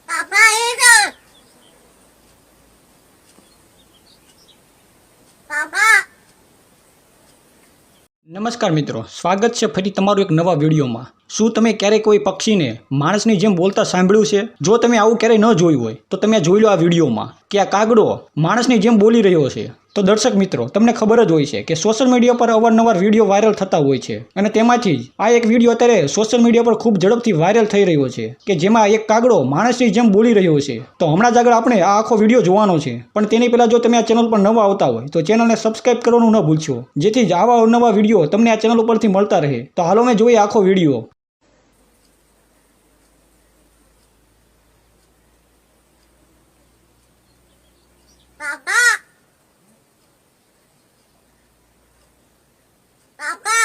પાપા એ તો પાપા નમસ્કાર મિત્રો, સ્વાગત છે ફરી તમારું એક નવા વિડીયોમાં। શું તમે ક્યારેય કોઈ પક્ષીને માણસની જેમ બોલતા સાંભળ્યું છે? જો તમે આવું ક્યારેય ન જોયું હોય તો તમે જોઈ લો આ વિડીયોમાં કે આ કાગડો માણસની જેમ બોલી રહ્યો છે। તો દર્શક મિત્રો, તમને ખબર જ હોય છે કે સોશિયલ મીડિયા પર અવારનવાર વિડીયો વાયરલ થતા હોય છે અને તેમાંથી જ આ એક વિડીયો અત્યારે સોશિયલ મીડિયા પર ખૂબ ઝડપથી વાયરલ થઈ રહ્યો છે કે જેમાં એક કાગડો માણસની જેમ બોલી રહ્યો છે। તો હમણાં જ આગળ આપણે આ આખો વિડીયો જોવાનો છે, પણ તેની પહેલાં જો તમે આ ચેનલ પર નવા આવતા હોય તો ચેનલને સબસ્ક્રાઇબ કરવાનું ન ભૂલશો, જેથી જ આવા નવા વિડીયો તમને આ ચેનલ ઉપરથી મળતા રહે। તો હાલો મેં જોઈએ આખો વિડીયો। પાપા પાપા